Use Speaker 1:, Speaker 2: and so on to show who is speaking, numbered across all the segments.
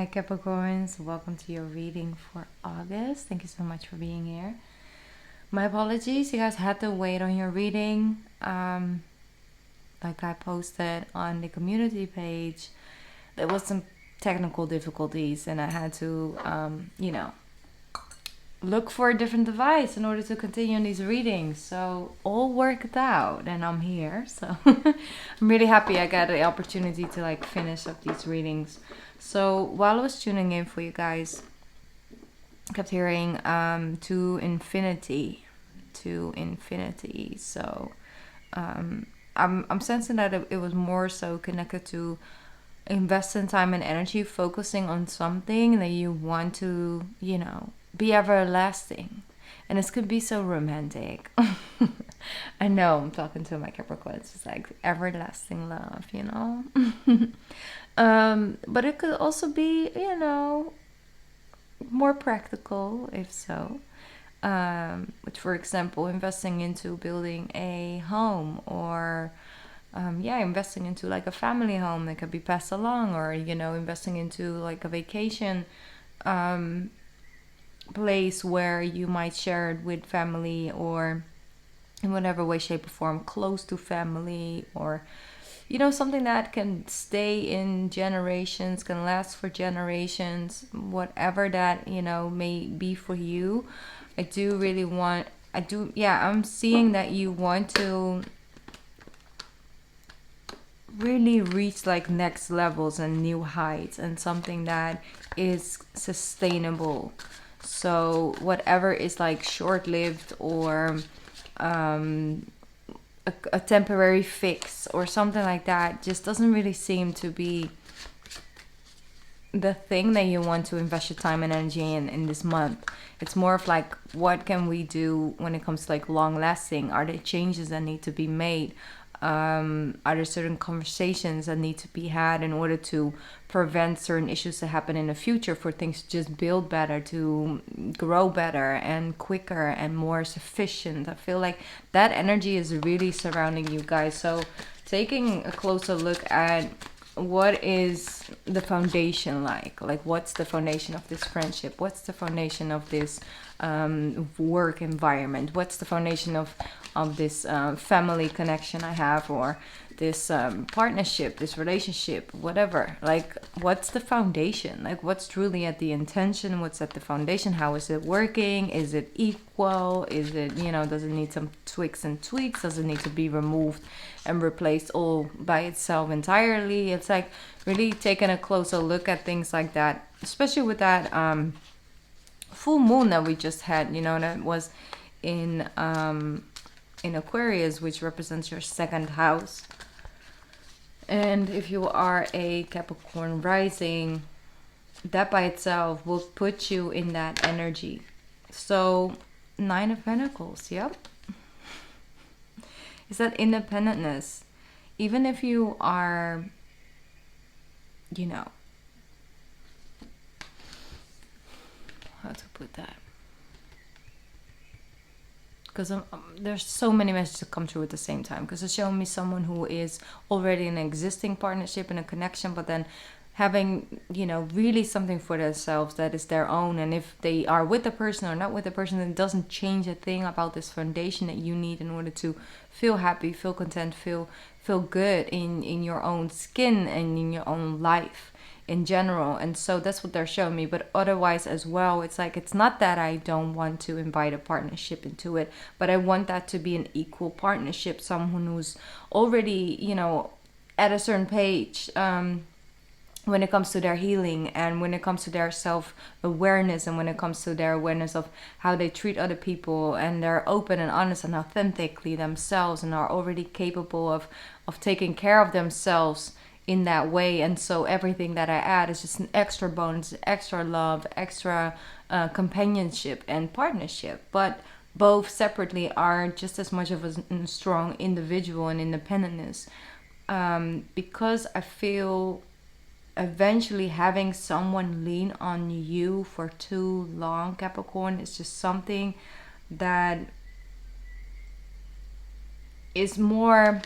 Speaker 1: Hi Capricorns, welcome to your reading for August. Thank you so much for being here. My apologies, you guys had to wait on your reading. Like I posted on the community page, there was some technical difficulties and I had to, look for a different device in order to continue these readings. So all worked out and I'm here. So I'm really happy I got the opportunity to like finish up these readings. So while I was tuning in for you guys, I kept hearing to infinity. So I'm sensing that it was more so connected to investing time and energy focusing on something that you want to, be everlasting. And this could be so romantic. I know I'm talking to my Capricorn. It's just like everlasting love, but it could also be, more practical, if so. Which, for example, investing into building a home or investing into like a family home that could be passed along, or investing into like a vacation place where you might share it with family, or in whatever way, shape, or form, close to family, or something that can stay in generations, can last for generations, whatever that may be for you. I'm seeing that you want to really reach like next levels and new heights, and something that is sustainable. So whatever is like short-lived, or a temporary fix or something like that, just doesn't really seem to be the thing that you want to invest your time and energy in this month. It's more of like, what can we do when it comes to like long lasting? Are there changes that need to be made? Are there certain conversations that need to be had in order to prevent certain issues to happen in the future, for things to just build better, to grow better and quicker and more sufficient? I feel like that energy is really surrounding you guys. So taking a closer look at what is the foundation like what's the foundation of this friendship, what's the foundation of this work environment, what's the foundation of this family connection I have, or this partnership, this relationship, whatever. Like, what's the foundation? Like, what's truly at the intention? What's at the foundation? How is it working? Is it equal? Is it, does it need some tweaks and tweaks? Does it need to be removed and replaced all by itself entirely? It's like really taking a closer look at things like that, especially with that full moon that we just had, that was in Aquarius, which represents your second house. And if you are a Capricorn rising, that by itself will put you in that energy. So 9 of Pentacles, yep. Is that independentness. Even if you are, how to put that? Because there's so many messages that come through at the same time. Because it's showing me someone who is already in an existing partnership and a connection, but then having, really something for themselves that is their own. And if they are with the person or not with the person, then it doesn't change a thing about this foundation that you need in order to feel happy, feel content, feel good in your own skin and in your own life in general. And so that's what they're showing me. But otherwise as well, it's like, it's not that I don't want to invite a partnership into it, but I want that to be an equal partnership, someone who's already, at a certain page when it comes to their healing, and when it comes to their self-awareness, and when it comes to their awareness of how they treat other people, and they're open and honest and authentically themselves, and are already capable of taking care of themselves in that way. And so everything that I add is just an extra bonus, extra love, extra companionship and partnership. But both separately are just as much of a strong individual and independentness, because I feel eventually having someone lean on you for too long, Capricorn, is just something that is more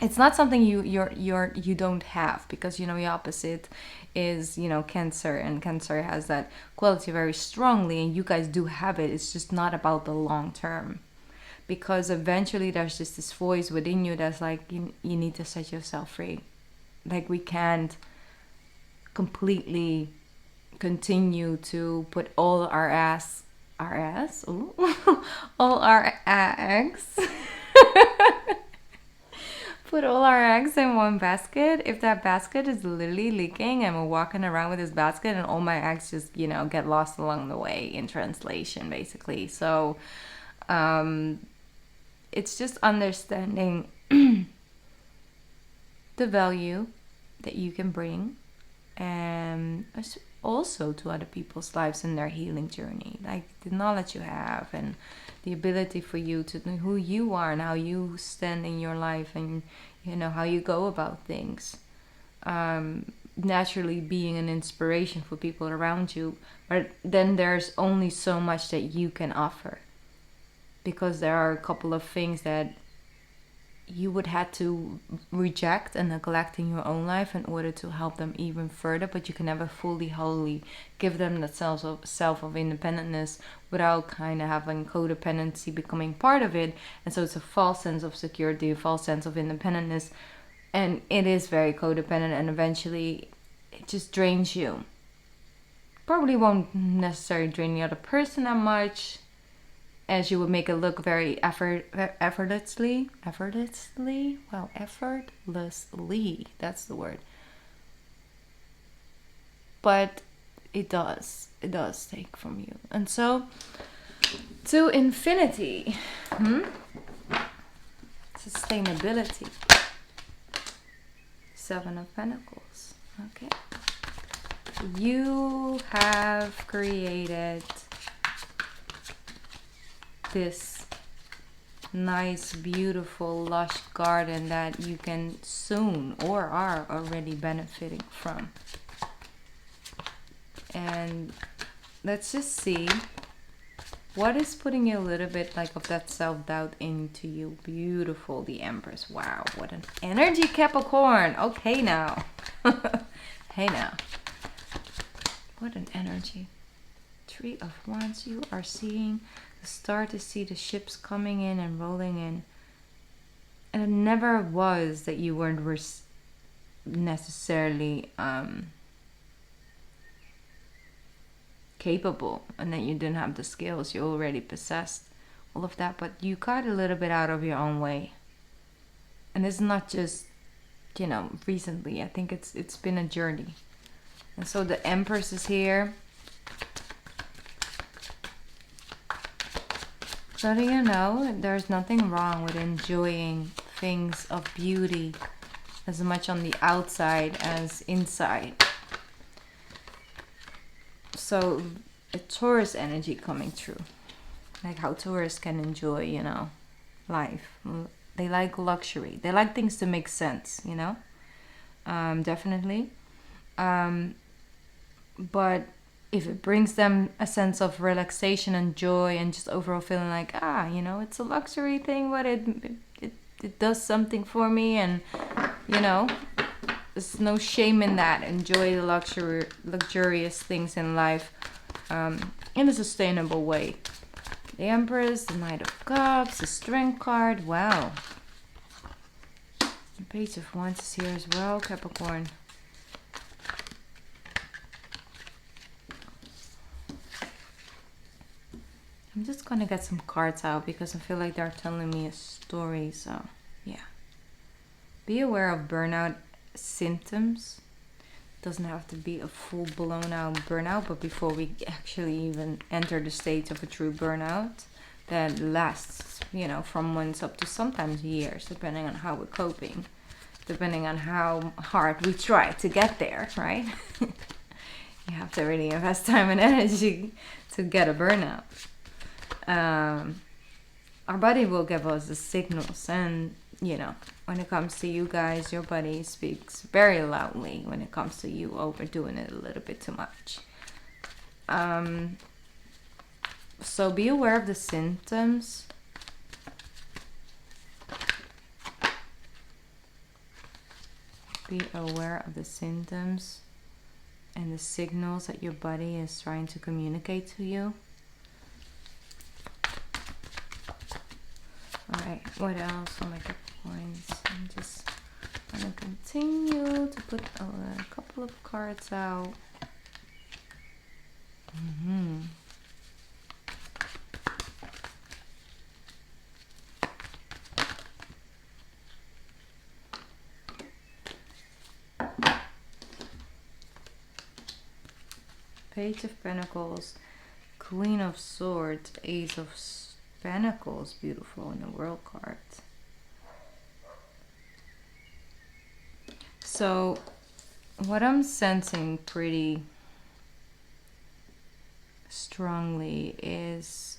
Speaker 1: it's not something you don't have, because you know the opposite is, you know, Cancer, and Cancer has that quality very strongly, and you guys do have it. It's just not about the long term, because eventually there's just this voice within you that's like, you need to set yourself free. Like, we can't completely continue to put all ooh, all our eggs put all our eggs in one basket. If that basket is literally leaking and we're walking around with this basket and all my eggs just, you know, get lost along the way, in translation, basically. So it's just understanding the value that you can bring, and also to other people's lives in their healing journey, like the knowledge you have and the ability for you to know who you are and how you stand in your life, and you know how you go about things, naturally being an inspiration for people around you. But then there's only so much that you can offer, because there are a couple of things that you would have to reject and neglect in your own life in order to help them even further. But you can never fully, wholly give them that self of independentness without kind of having codependency becoming part of it. And so it's a false sense of security, a false sense of independentness, and it is very codependent, and eventually it just drains you. Probably won't necessarily drain the other person that much, as you would make it look very effortlessly, that's the word. But it does take from you. And so, to infinity, sustainability, Seven of Pentacles. Okay, you have created this nice, beautiful, lush garden that you can soon or are already benefiting from. And let's just see what is putting you a little bit like of that self-doubt into you. Beautiful, the Empress. Wow, what an energy, Capricorn. Okay now. Hey now. What an energy. Three of Wands. You are seeing, start to see the ships coming in and rolling in, and it never was that you weren't necessarily capable, and that you didn't have the skills. You already possessed all of that, but you got a little bit out of your own way. And it's not just, you know, recently. I think it's been a journey. And so the Empress is here, letting you know there's nothing wrong with enjoying things of beauty as much on the outside as inside. So a Taurus energy coming through, like how Taurus can enjoy, you know, life. They like luxury. They like things to make sense, you know, definitely. But if it brings them a sense of relaxation and joy and just overall feeling like, you know, it's a luxury thing, but it does something for me, and, you know, there's no shame in that. Enjoy the luxurious things in life in a sustainable way. The Empress, the Knight of Cups, the Strength card. Wow. The Page of Wands is here as well, Capricorn. I'm just going to get some cards out because I feel like they're telling me a story. So, yeah. Be aware of burnout symptoms. It doesn't have to be a full blown out burnout, but before we actually even enter the stage of a true burnout that lasts, you know, from months up to sometimes years, depending on how we're coping, depending on how hard we try to get there, right? You have to really invest time and energy to get a burnout. Our body will give us the signals, and you know, when it comes to you guys, your body speaks very loudly when it comes to you overdoing it a little bit too much. So be aware of the symptoms. be aware of the symptoms and the signals that your body is trying to communicate to you. Alright, what else for my Capricorns? I'm just gonna continue to put a couple of cards out. Page of Pentacles, Queen of Swords, Ace of Pentacles, beautiful in the World card. So what I'm sensing pretty strongly is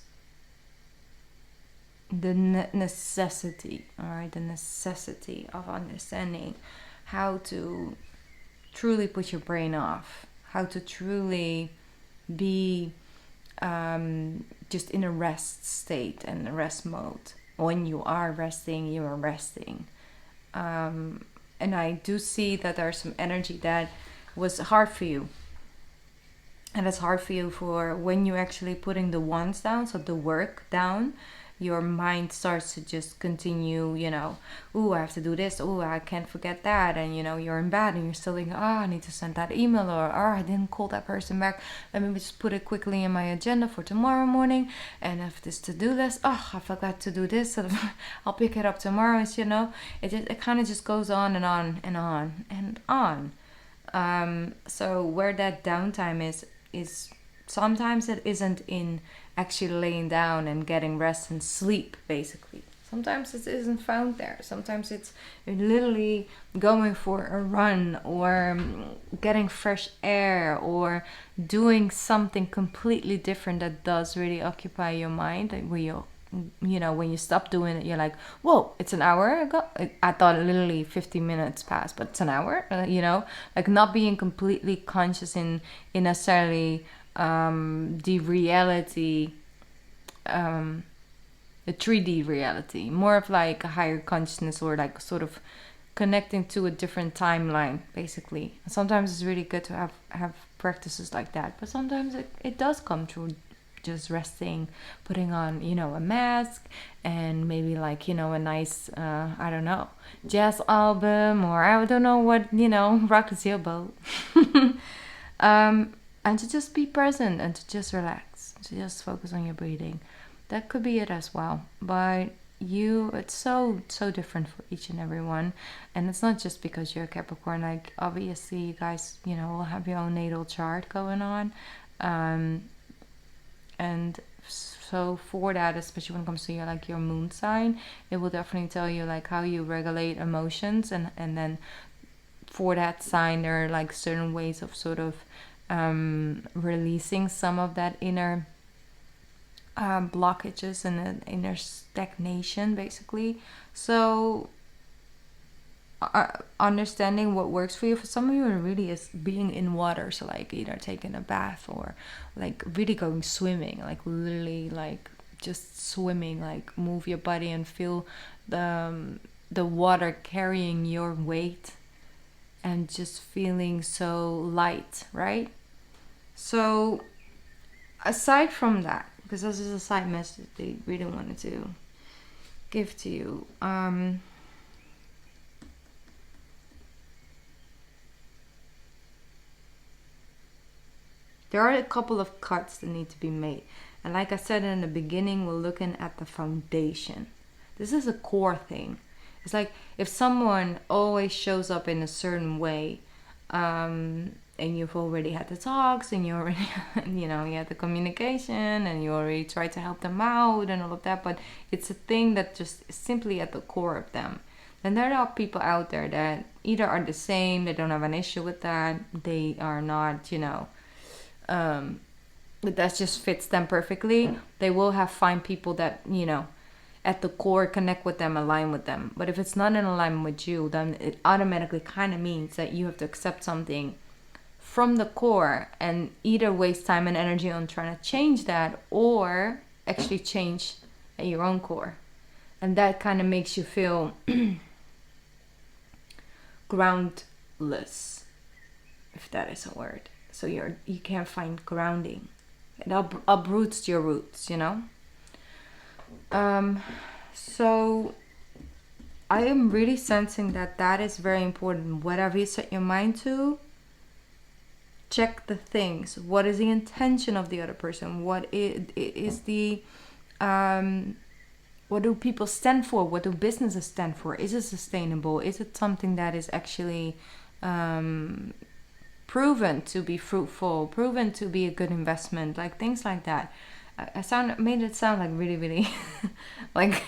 Speaker 1: the necessity, all right, the necessity of understanding how to truly put your brain off, how to truly be just in a rest state and a rest mode. When you are resting, you are resting. And I do see that there's some energy that was hard for you. And it's hard for you for when you're actually putting the wands down, so the work down, your mind starts to just continue, you know, ooh, I have to do this, ooh, I can't forget that, and you know, you're in bed and you're still thinking, I need to send that email, or I didn't call that person back, let me just put it quickly in my agenda for tomorrow morning, and if this to-do list, I forgot to do this, so I'll pick it up tomorrow, you know, it kind of just goes on and on and on and on. So where that downtime is sometimes it isn't in actually laying down and getting rest and sleep, basically. Sometimes it isn't found there. Sometimes it's literally going for a run, or getting fresh air, or doing something completely different that does really occupy your mind, like where you know, when you stop doing it, you're like, whoa, it's an hour ago. I thought literally 50 minutes passed, but it's an hour, you know, like not being completely conscious in necessarily the reality, the 3D reality, more of like a higher consciousness, or like sort of connecting to a different timeline, basically. Sometimes it's really good to have practices like that, but sometimes it does come through just resting, putting on, you know, a mask, and maybe like, you know, a nice I don't know, jazz album, or I don't know what, you know, rock is your boat. And to just be present and to just relax, to just focus on your breathing. That could be it as well. But it's so different for each and every one. And it's not just because you're a Capricorn. Like, obviously you guys, you know, will have your own natal chart going on. And so for that, especially when it comes to your moon sign, it will definitely tell you like how you regulate emotions, and then for that sign there are like certain ways of sort of releasing some of that inner blockages and inner stagnation, basically. So understanding what works for you. For some of you, it really is being in water, so like either taking a bath, or like really going swimming, like literally like just swimming, like move your body and feel the water carrying your weight, and just feeling so light, right? So aside from that, because this is a side message they really wanted to give to you, there are a couple of cuts that need to be made. And like I said in the beginning, we're looking at the foundation. This is a core thing. It's like if someone always shows up in a certain way, and you've already had the talks, and you already, you know, you had the communication, and you already tried to help them out and all of that, but it's a thing that just is simply at the core of them. Then there are people out there that either are the same, they don't have an issue with that, they are not, you know, that just fits them perfectly. They will find people that, you know, at the core connect with them, align with them. But if it's not in alignment with you, then it automatically kind of means that you have to accept something from the core, and either waste time and energy on trying to change that, or actually change at your own core. And that kind of makes you feel if that is a word. So you can't find grounding. It uproots your roots, So I am really sensing that is very important. Whatever you set your mind to, check the things. What is the intention of the other person? What is the what do people stand for? What do businesses stand for? Is it sustainable? Is it something that is actually proven to be fruitful, proven to be a good investment, like things like that? I made it sound like really, really like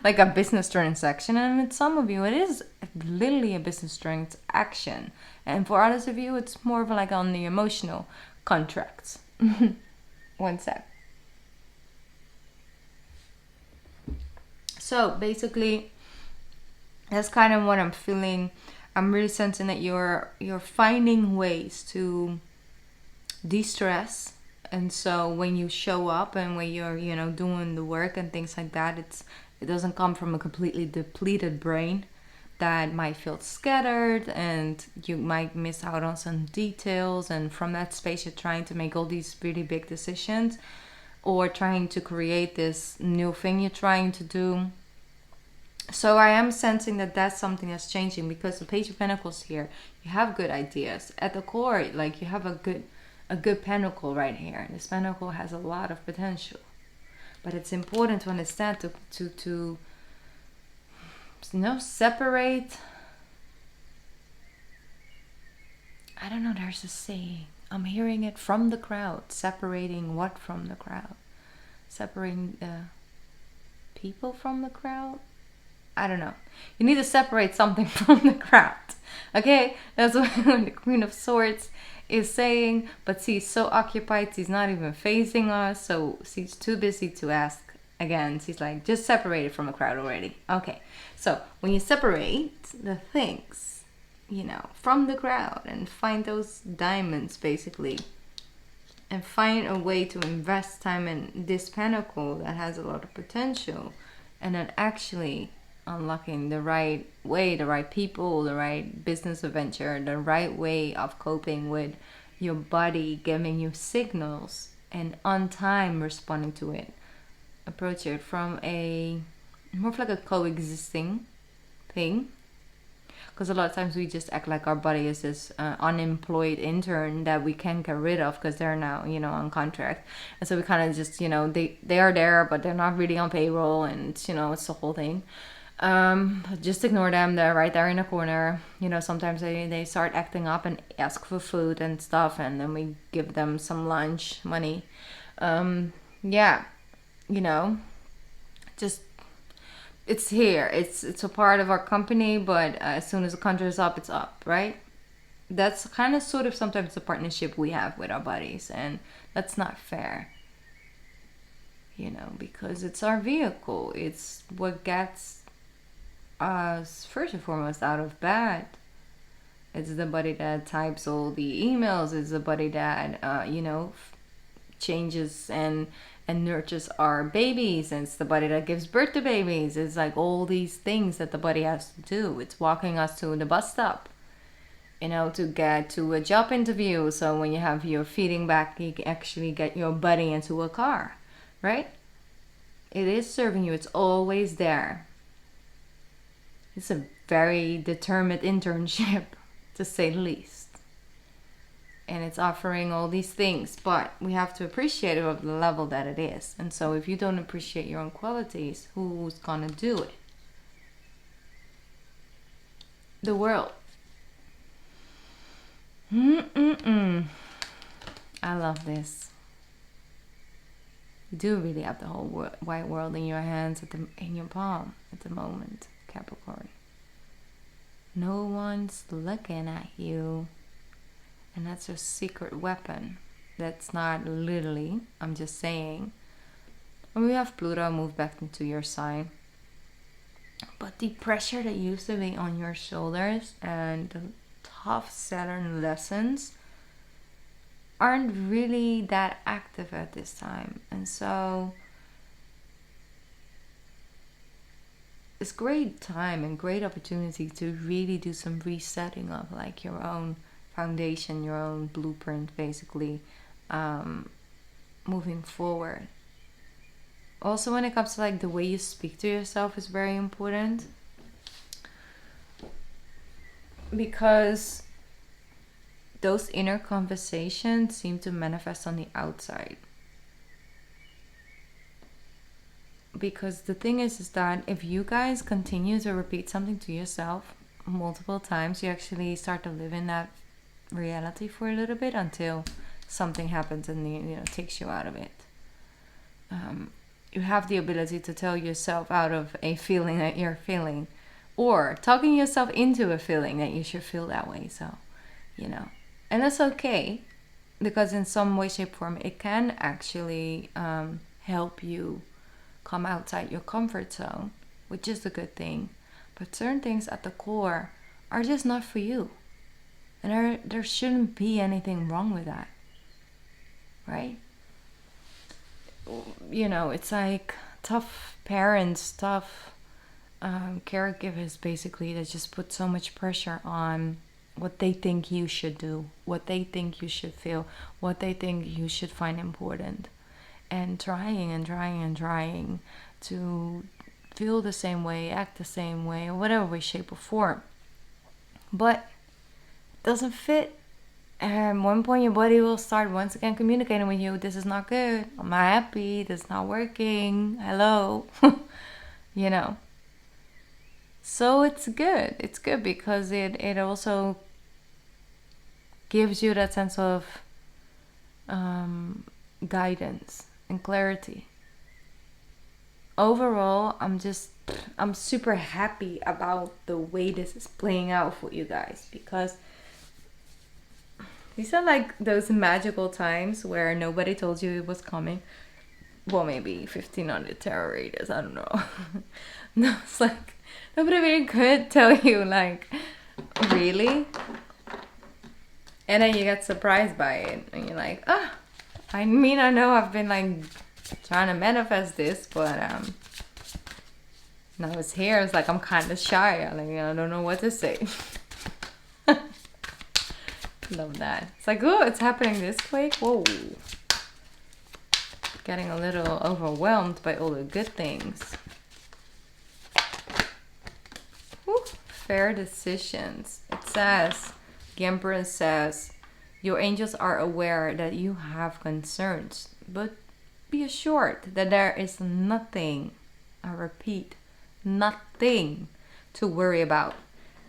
Speaker 1: like a business transaction, and with some of you, it is literally a business transaction, and for others of you, it's more of like on the emotional contracts. One sec. So basically, that's kind of what I'm feeling. I'm really sensing that you're finding ways to de-stress. And so when you show up and when you're, doing the work and things like that, it doesn't come from a completely depleted brain that might feel scattered, and you might miss out on some details. And from that space, you're trying to make all these really big decisions, or trying to create this new thing you're trying to do. So I am sensing that that's something that's changing, because the Page of Pentacles here, you have good ideas at the core. Like, you have a good pentacle right here. This pentacle has a lot of potential, but it's important to understand to separate. I don't know, there's a saying, I'm hearing it, from the crowd. Separating what from the crowd? Separating the people from the crowd? I don't know. You need to separate something from the crowd. Okay? That's what the Queen of Swords is saying, but she's so occupied, she's not even facing us, so she's too busy to ask again. She's like, just separate it from the crowd already. Okay, so when you separate the things, from the crowd, and find those diamonds basically, and find a way to invest time in this pentacle that has a lot of potential, and then actually unlocking the right way, the right people, the right business adventure, the right way of coping with your body giving you signals, and on time responding to it. Approach it from a more of like a coexisting thing, because a lot of times we just act like our body is this unemployed intern that we can't get rid of because they're now on contract, and so we kind of just they are there, but they're not really on payroll, and it's the whole thing. Just ignore them. They're right there in the corner. Sometimes they start acting up and ask for food and stuff, and then we give them some lunch money. Just, it's here. It's a part of our company, but as soon as the contract is up, it's up, right? That's kind of sort of sometimes the partnership we have with our bodies, and that's not fair. Because it's our vehicle. It's what gets us first and foremost out of bed. It's the body that types all the emails. It's the body that changes and nurtures our babies. And it's the body that gives birth to babies. It's like all these things that the body has to do. It's walking us to the bus stop, to get to a job interview. So when you have your feeding back, you can actually get your body into a car, right? It is serving you. It's always there. It's a very determined internship, to say the least. And it's offering all these things, but we have to appreciate it at the level that it is. And so if you don't appreciate your own qualities, who's gonna do it? The world. I love this. You do really have the whole wide world in your hands, in your palm at the moment, Capricorn. No one's looking at you. And that's your secret weapon. That's not literally, I'm just saying. When we have Pluto move back into your sign, but the pressure that used to be on your shoulders and the tough Saturn lessons aren't really that active at this time. And so it's great time and great opportunity to really do some resetting of like your own foundation, your own blueprint, basically, moving forward. Also, when it comes to like the way you speak to yourself is very important, because those inner conversations seem to manifest on the outside. Because the thing is that if you guys continue to repeat something to yourself multiple times, you actually start to live in that reality for a little bit until something happens and takes you out of it. You have the ability to tell yourself out of a feeling that you're feeling, or talking yourself into a feeling that you should feel that way. So, and that's okay, because in some way, shape, form, it can actually help you come outside your comfort zone, which is a good thing. But certain things at the core are just not for you. And there shouldn't be anything wrong with that. Right? It's like tough parents, tough caregivers, basically, that just put so much pressure on what they think you should do, what they think you should feel, what they think you should find important. And trying to feel the same way, act the same way, or whatever way, shape, or form. But it doesn't fit. And at one point your body will start once again communicating with you, this is not good, I'm not happy, this is not working, hello. So it's good. It's good because it also gives you that sense of guidance and clarity. Overall, I'm super happy about the way this is playing out for you guys, because these are like those magical times where nobody told you it was coming. Well, maybe 1500 tarot readers, I don't know. No, it's like nobody really could tell you, like, really? And then you get surprised by it and you're like, I know I've been like trying to manifest this, but now it's here. It's like I'm kind of shy. I don't know what to say. Love that. It's like, oh, it's happening this quick. Whoa. Getting a little overwhelmed by all the good things. Woo. Fair decisions. It says, the Emperor says, your angels are aware that you have concerns, but be assured that there is nothing, I repeat, nothing to worry about.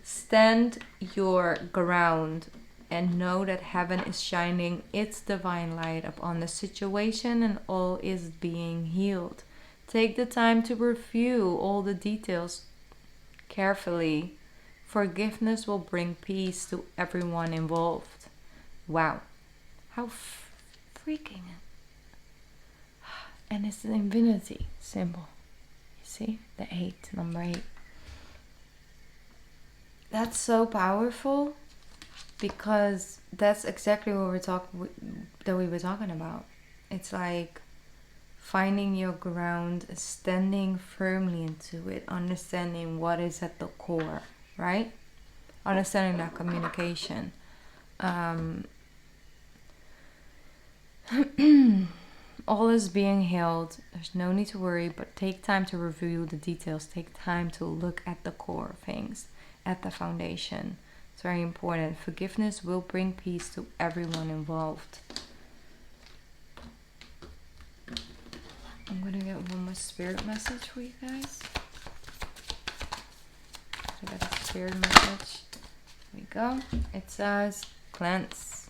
Speaker 1: Stand your ground and know that heaven is shining its divine light upon the situation and all is being healed. Take the time to review all the details carefully. Forgiveness will bring peace to everyone involved. Wow. How freaking. And it's an infinity symbol. You see? The 8, number 8. That's so powerful, because that's exactly what we were talking about. It's like finding your ground, standing firmly into it, understanding what is at the core, right? Understanding that communication. All is being held. There's no need to worry, but take time to review the details. Take time to look at the core things, at the foundation. It's very important. Forgiveness will bring peace to everyone involved. I'm gonna get one more spirit message for you guys. I got a spirit message. There we go. It says, cleanse.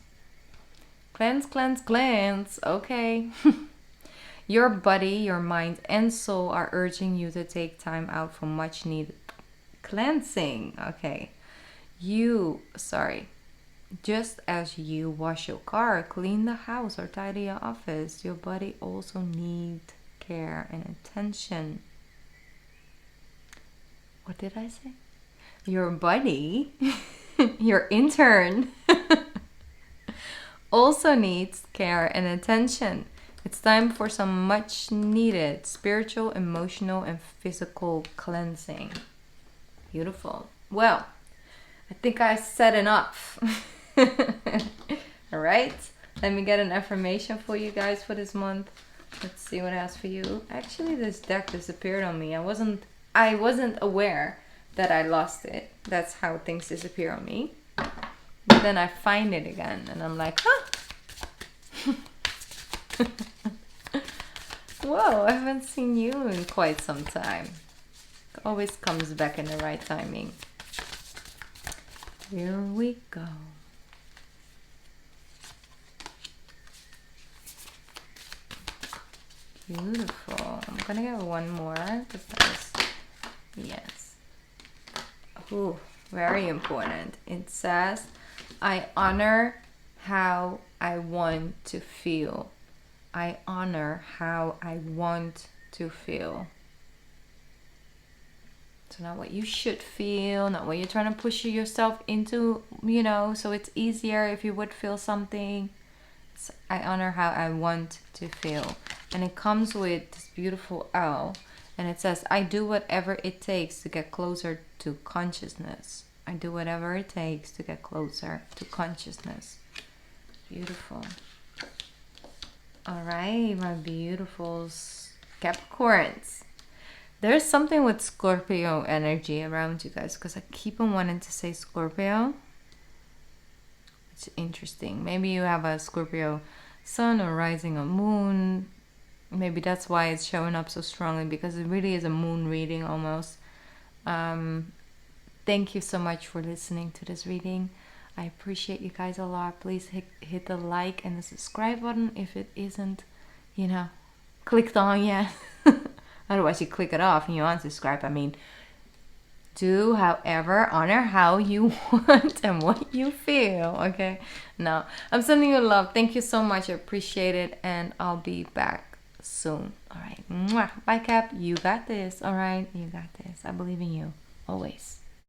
Speaker 1: Cleanse, cleanse, cleanse. Okay. Your body, your mind, and soul are urging you to take time out for much needed cleansing. Okay. Just as you wash your car, clean the house, or tidy your office, your body also needs care and attention. What did I say? Your body, your intern, also needs care and attention. It's time for some much needed spiritual, emotional, and physical cleansing. Beautiful. Well, I think I said enough. All right. Let me get an affirmation for you guys for this month. Let's see what it has for you. Actually, this deck disappeared on me. I wasn't aware that I lost it. That's how things disappear on me. But then I find it again and I'm like, huh. Whoa, I haven't seen you in quite some time. It always comes back in the right timing. Here we go. Beautiful. I'm gonna get one more because yes. Ooh, very important. It says, I honor how I want to feel. I honor how I want to feel. So not what you should feel, not what you're trying to push yourself into, you know, so it's easier if you would feel something. So I honor how I want to feel. And it comes with this beautiful owl. And it says, I do whatever it takes to get closer to consciousness. I do whatever it takes to get closer to consciousness. Beautiful. All right, my beautiful Capricorns. There's something with Scorpio energy around you guys, because I keep on wanting to say Scorpio. It's interesting. Maybe you have a Scorpio sun or rising or moon. Maybe that's why it's showing up so strongly, because it really is a moon reading almost. Thank you so much for listening to this reading. I appreciate you guys a lot. Please hit the like and the subscribe button if it isn't, you know, clicked on yet. Otherwise you click it off and you unsubscribe. I mean, do however, honor how you want and what you feel, okay? No, I'm sending you love. Thank you so much. I appreciate it, and I'll be back soon. All right. Mwah. Bye, Cap. You got this. All right. You got this. I believe in you. Always.